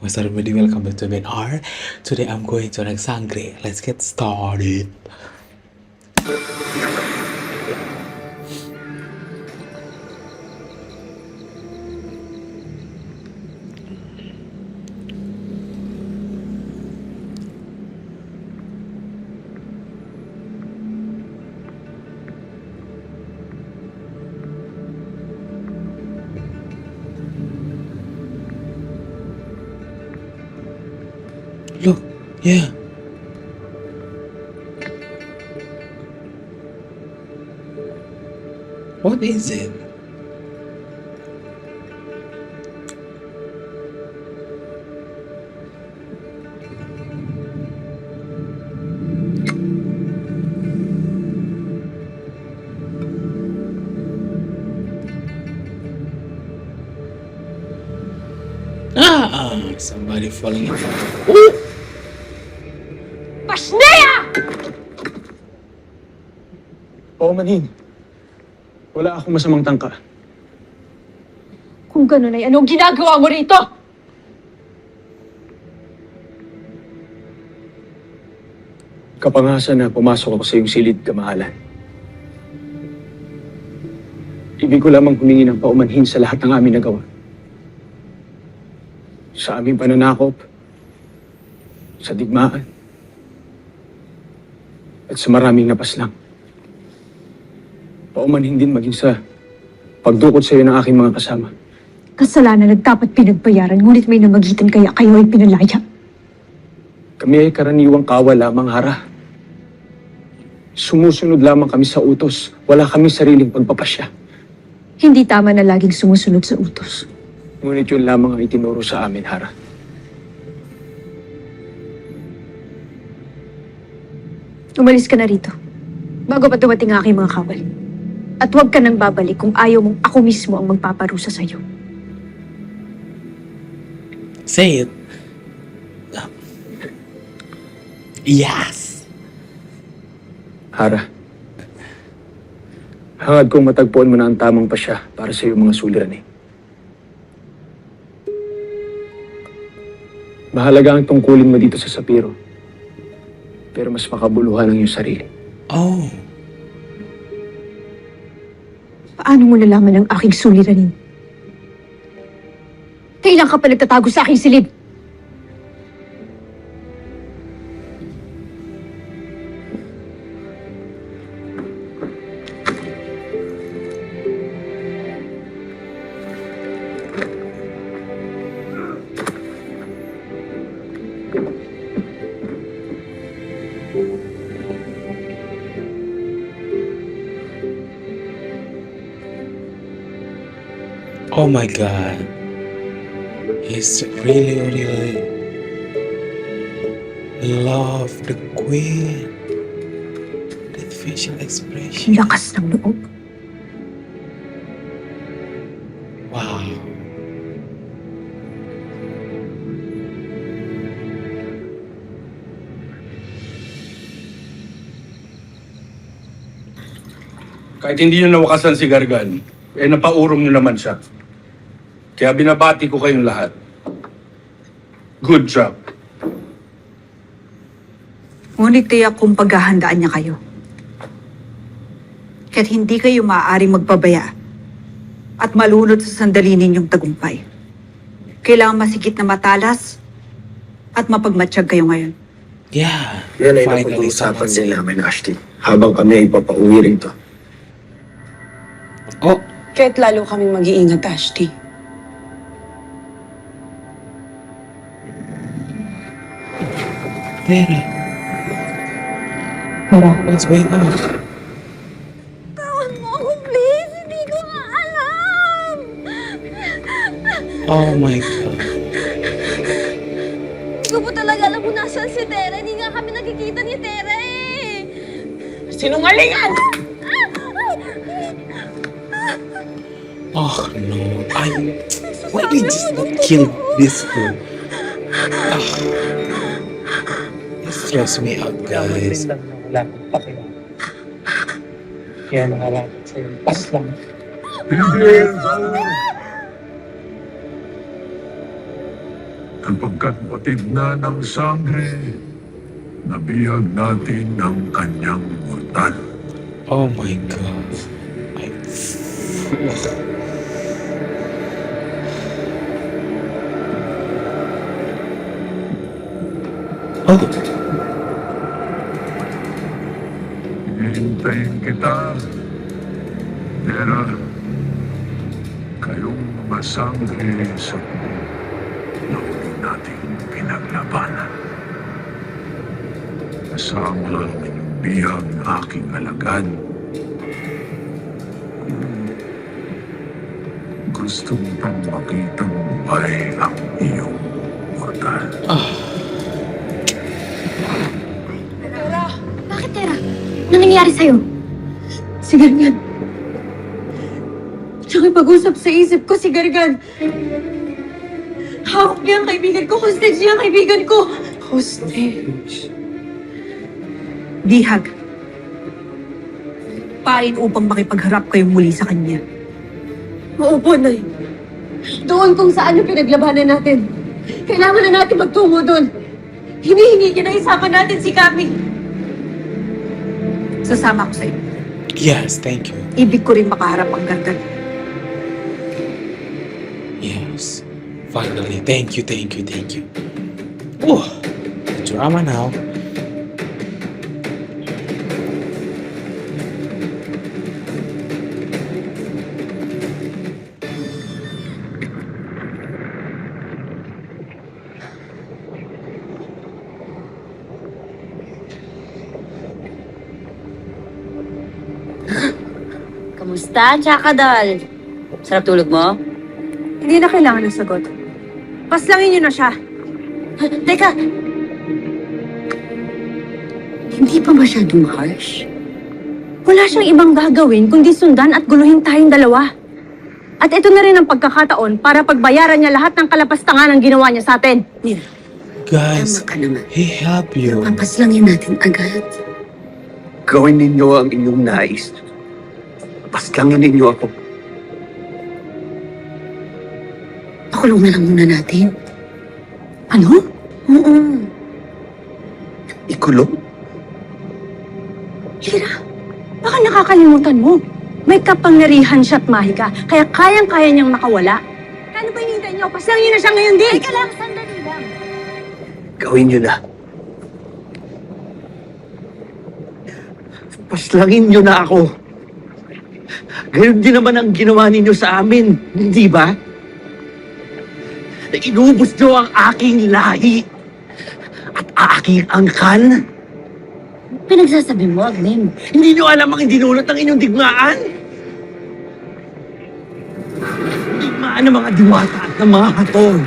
What's up, everybody? Welcome back to BNR. Today I'm going to Nagsangre. Let's get started. Look, yeah. What is it? Somebody falling in front. Ooh! Pasneya! Oo, manhin. Wala akong masamang tangka. Kung gano'n ay anong ginagawa mo rito? Kapangasan na pumasok ako sa iyong silid, kamahalan. Ibig ko lamang humingi ng paumanhin sa lahat ng aming nagawa. Sa aming pananakop, sa digmaan, at sa maraming napaslang. Paumanhin din maging sa pagdukot sa iyo ng aking mga kasama. Kasalanan na dapat pinagbayaran, ngunit may namagitan kaya kayo ay pinalaya. Kami ay karaniwang kawa lamang, Hara. Sumusunod lamang kami sa utos. Wala kami sariling pagpapasya. Hindi tama na laging sumusunod sa utos. Ngunit yun lamang ang itinuro sa amin, Hara. Umalis ka na rito, bago pa dumating ang aking mga kawal. At huwag ka nang babalik kung ayaw mong ako mismo ang magpaparusa sa'yo. Say it. Yes! Hara, hangad kong matagpuan mo na ang tamang pasya para sa iyong mga suliranin. Mahalaga ang tungkulin mo dito sa Sapiro. Pero mas makabuluhan ang iyong sarili. Oh. Paano mo nalaman ang aking suliranin? Kailan ka pa nagtatago sa aking silid? Oh my god. He's really love the queen. That facial expression. Lakas ng loob. Wow. Kahit hindi nyo nawakasan si Gargan, napaurong nyo naman siya. Kaya binabati ko kayong lahat. Good job. Ngunit tiyak kung paghahandaan niya kayo. Kaya't hindi kayo maaaring magpabaya at malunod sa sandali ninyong tagumpay. Kailangan masikip na matalas at mapagmatsyag kayo ngayon. Yeah. Yan ay Finally, napag-uusapan someone din said. namin, Ashley. Habang kami ay papauwi rito. Oh. Kahit lalo kaming mag-iingat, Ashti. Tera. What's going on? Tawag mo ako, please! Hindi ko nga alam! Oh my god. Hindi ko po talaga alam kung nasaan si Tera. Hindi nga kami nakikita ni Tera eh! Sinungalingan! Oh no. Why did you just not kill this fool? It stressed me out, guys. Wala akong pakialam. Kaya nakalapit sa'yo. Pas lang. Kapagkat patid na ng sangre, nabihag natin ang kanyang mortal. Oh my God. I... Oh. Hihintayin kita, Hera. Kayong mga sangre sa na huli nating pinaglabanan. Kasama ang inyong bihag aking alagad. Gusto mo bang makitang buhay ang iyong mortal? Bakit, Tera? Ano nangyayari sa'yo? Si Gargan. Tsaka pag-usap sa isip ko si Gargan. Hawak niya ang kaibigan ko. Hostage niya ang kaibigan ko. Hostage. Bihag. Pain upang makipagharap kayo muli sa kanya. Oo po, Nay. Doon kung saan yung pinaglabanan natin. Kailangan na natin magtungo doon. Hinihingi niya na isapan natin si Kami. Sasama ko sa iyo. Yes, thank you. Ibig ko rin makaharap ang Gargan. Yes. Finally. Thank you, thank you, thank you. Oh, drama now. Kamusta, Chakadal? Sarap tulog mo? Hindi na kailangan ng sagot. Paslangin niyo na siya. Teka! Hindi pa masyadong harsh? Wala siyang ibang gagawin kundi sundan at guluhin tayong dalawa. At ito na rin ang pagkakataon para pagbayaran niya lahat ng kalapastangan ng ginawa niya sa atin. Mira, Guys, tama ka naman. he helped you. Papaslangin natin agad. Gawin ninyo ang inyong nais. Paslangin ninyo ako. Pakulong na lang muna natin. Ano? Oo. Ikulong? Hira, baka nakakalimutan mo. May kapangyarihan siya't mahika, kaya kayang-kaya niyang makawala. Kano ba hinihintay niyo? Paslangin niyo na siya ngayon din! Teka lang, sandali lang. Gawin nyo na. Paslangin nyo na ako. Gayon din naman ang ginawa ninyo sa amin, hindi ba? Na inubos nyo ang aking lahi at aking angkan. Pinagsasabi mo, Agnem. Hindi nyo alam ang dinulot ng inyong digmaan? Digmaan ng mga diwata at ng mga hatol.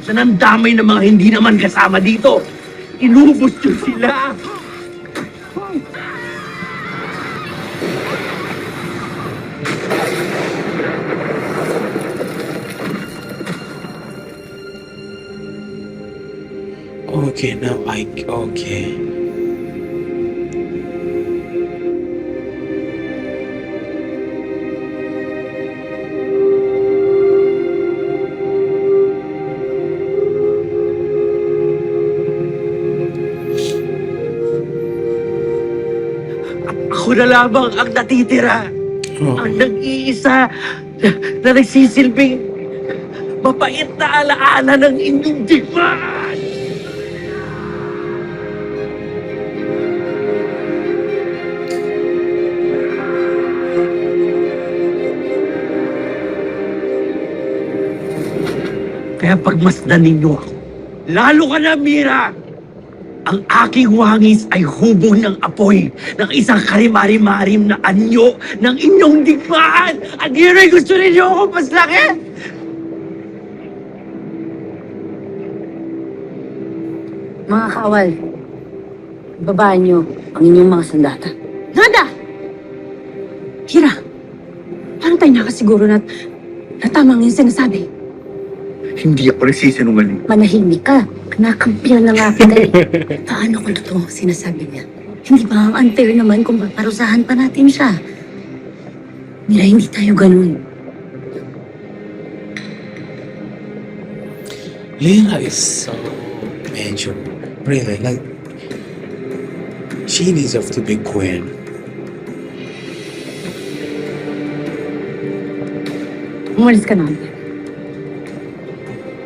Sa nandamay ng mga hindi naman kasama dito, inubos nyo sila. Okay, now okay. Ako na lamang ang natitira. Oh, Ang nag-iisa na nagsisilbing mapait na alaala ng inyong digmaan. Kaya pagmasdan ninyo ako, lalo ka na, Mira! Ang aking wangis ay hubog ng apoy ng isang karimari-marim na anyo ng inyong digmaan! At yun ay gusto ninyo ako paslangin! Mga kawal, babaan niyo ang inyong mga sandata. Nada! Hira, paano tayo nakasiguro na tama ang yung sinasabi? Hindi ako nagsisinungaling. Manahimik ka. Kinakampihan na nga kita eh. Paano kung totoo ang sinasabi niya? Hindi ba ang unfair naman kung paparusahan pa natin siya? Mira, hindi tayo ganun. Lena is so medyo, really, like, she deserves to be queen. Umalis ka na.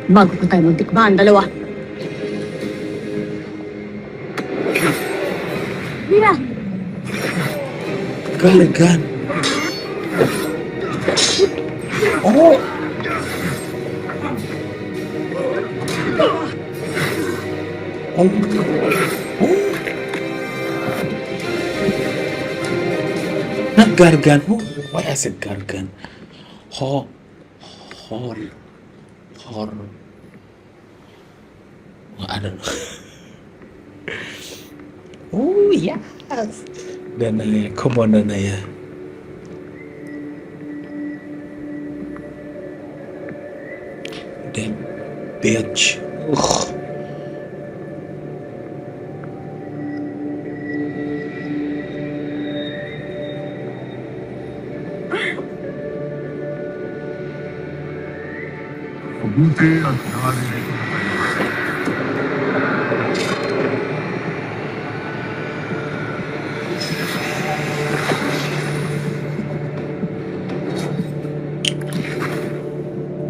Bago pa tayo magtikbahan, dalawa. Mira! Gargan. Oh! Oh! Oh! Not Gargan. Oh, why I said Gargan? Hor. Hor. I don't know. Oh, yes! Danaya. Come on, Danaya. Damn bitch. Ugh. Mabuti at narinig na kayo.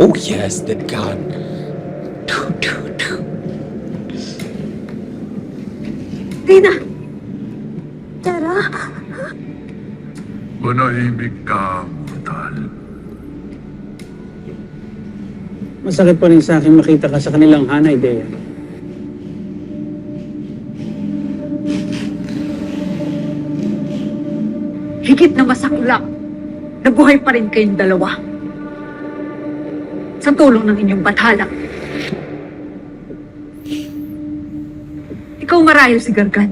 Oh yes, that gun. Rina! Tara! Manahimik ka, mortal. Masakit pa rin sa akin makita ka sa kanilang hanay, Dea. Higit na masaklap, nabuhay pa rin kayong dalawa. Sa tulong ng inyong bathala. Ikaw marahil si Gargan.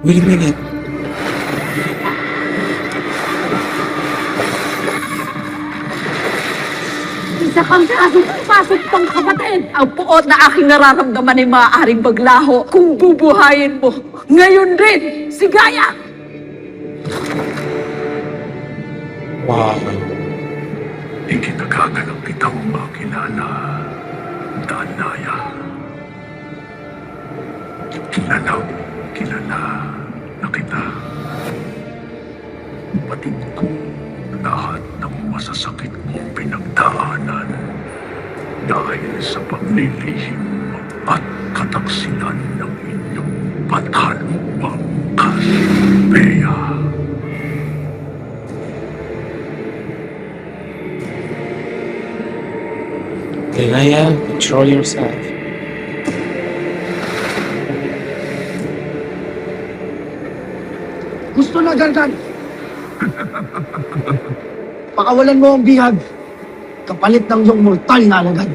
Wait a minute. Isa kang pasok pang kapatid. Ang puot na aking nararamdaman ay maaaring maglaho kung bubuhayin mo. Ngayon rin, si Gaya! Wow. Ikinagagalak kitang makilala, Danaya. Kilala na kita. Batid ko lahat ng masasakit mong pinagdaanan dahil sa paglilihim at kataksilan ng inyong batalupang Cassiopeia. Danaya, control yourself. Gusto na, Gargan. Pakawalan mo ang bihag. Kapalit ng iyong mortal na alagad.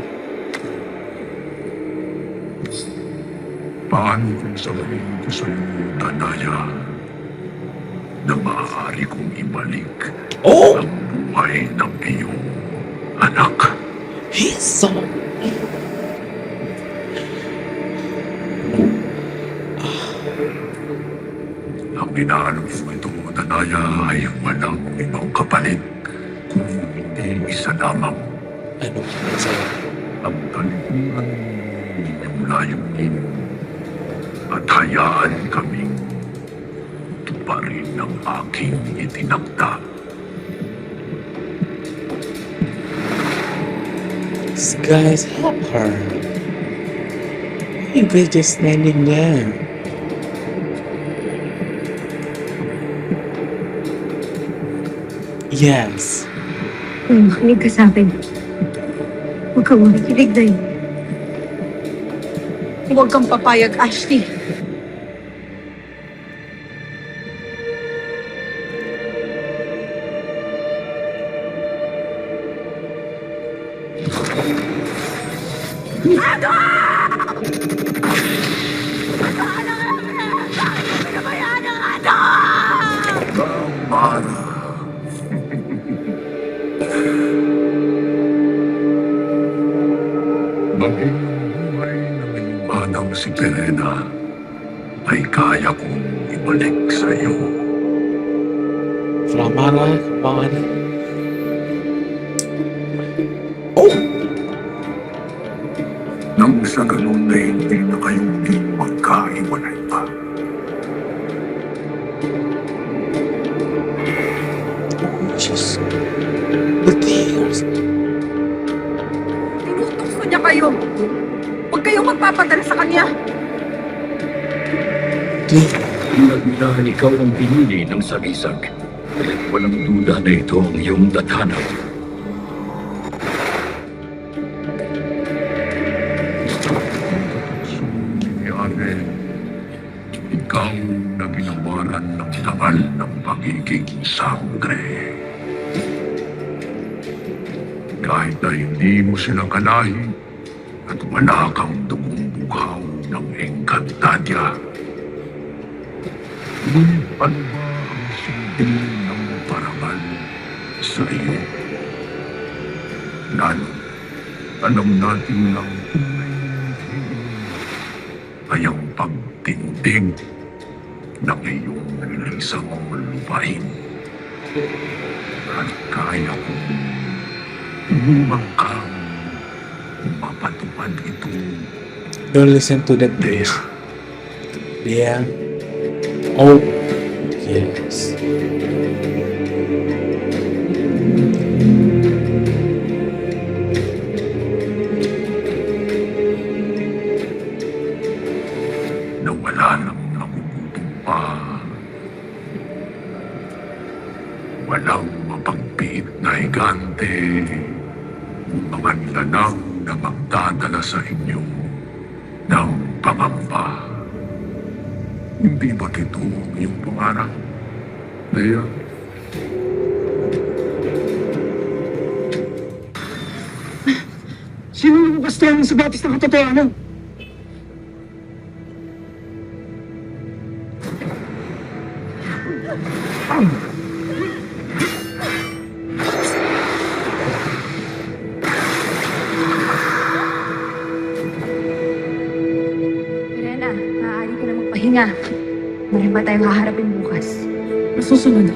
Paano kung sabihin ko sa iyo, Danaya, na maaari kong ibalik Oh! ang buhay ng iyong anak? He's so... Ang inaalam ko ito, Danaya, ay walang ibang kapalit kung hindi isa lamang Ano? Sa'yo? ang talikuran ng inyong layunin at hayaan kaming tuparin ang aking itinakda. Guys, help her. Why are you guys just standing there? Yes. Kung makinig ka sa akin, huwag kang makikinig na yun. Huwag kang papayag, Ashley. Mara. si Perena ay kaya kong ibalik sa iyo. Flamara, pangalan. Oh! Nang sa ganun na hindi na kayong di magkaiwalay pa. Just the tears. Tinutokso niya kayo. Huwag kayong magpapadala sa kanya. Dahil ikaw ang pinili ng sagisag. Walang duda na ito ang iyong tadhana. Yare, ikaw na ginawaran ng tagal ng pagiging sangre. Kahit na hindi mo sila kalahi at wala kang dugong buhaw ng Encantadia. Ngunit ano ba ang silbi ng parangal sa iyo? Lalo, alam natin lang tunay ay ang pagtindig ng iyong isang lupain. At kaya kong umumang kang mapatupad ito. Don't listen to that Dea. Yeah. Oh, yes. Na wala nang nagugutom pa. Walang mapagpiit na higante. Mga nilanang na magdadala sa inyo ng pangamba. Hindi ba't ito ang iyong pangarap, Leia? Sino yung bastihan sa batis ng katotohanan? Perena, maaari ka na magpahinga. Meron ba tayong haharapin bukas? Masusunod.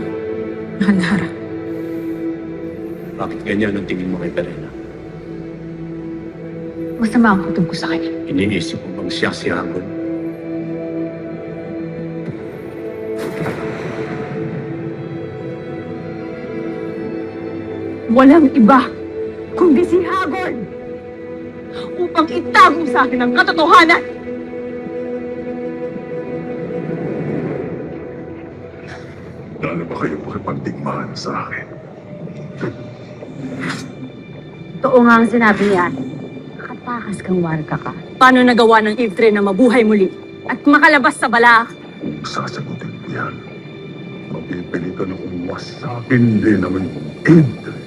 Mahal na harap. Bakit ganyan ang tingin mo kay Perena? Masama ang kutob ko sa kanya. Iniisip mo bang siya si Hagon? Walang iba kundi si Hagorn upang itago sa akin ang katotohanan. Lalo ba kayo makipagdigmaan sa akin? Totoo nga ang sinabi niya. Nakatakas kang warga ka. Paano nagawa ng Ivtre na mabuhay muli at makalabas sa balak? Kung sasagutin ko yan, mapipilitan akong wasakin din naman yung Endre.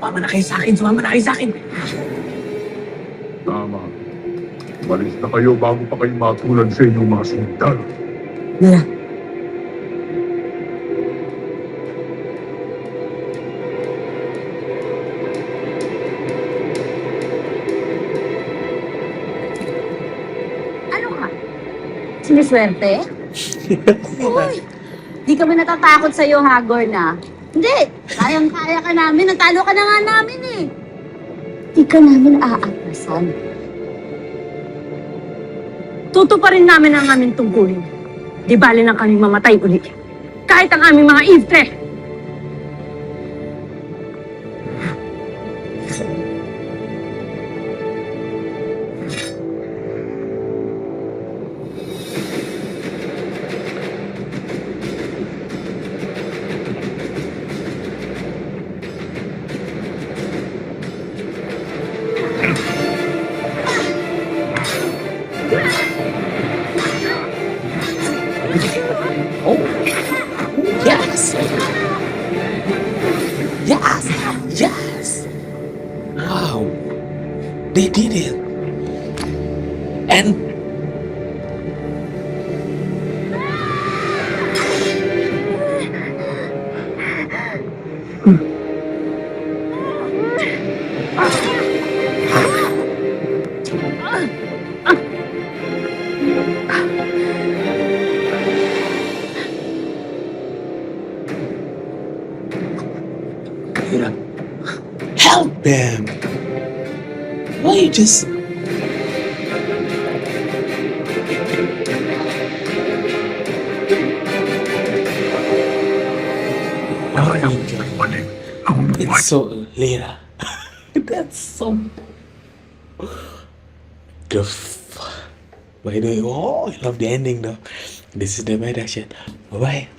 Sumama na kayo sa akin, sumama na kayo sa akin. Tama. Malis na kayo bago pa kayo matulad sa inyong mga sundalo. Yeah. Ano ka? Siniswerte? Uy! Di kami natatakot sa'yo, Hagorn, na. Hindi! Kayang-kaya ka namin. Natalo ka na nga namin, eh. Di ka namin aatrasan. Tutuparin namin ang aming tungkulin. Di bali nang kaming mamatay uli. Kahit ang aming mga Ivtre. Oh. Yes. Yes. Yes. Wow. They did it. And Bam. Why you just... Oh my Ayaw God. balik ang buhay. It's so Lena. That's so the by the way, oh I love the ending though. This is the my reaction. Bye bye.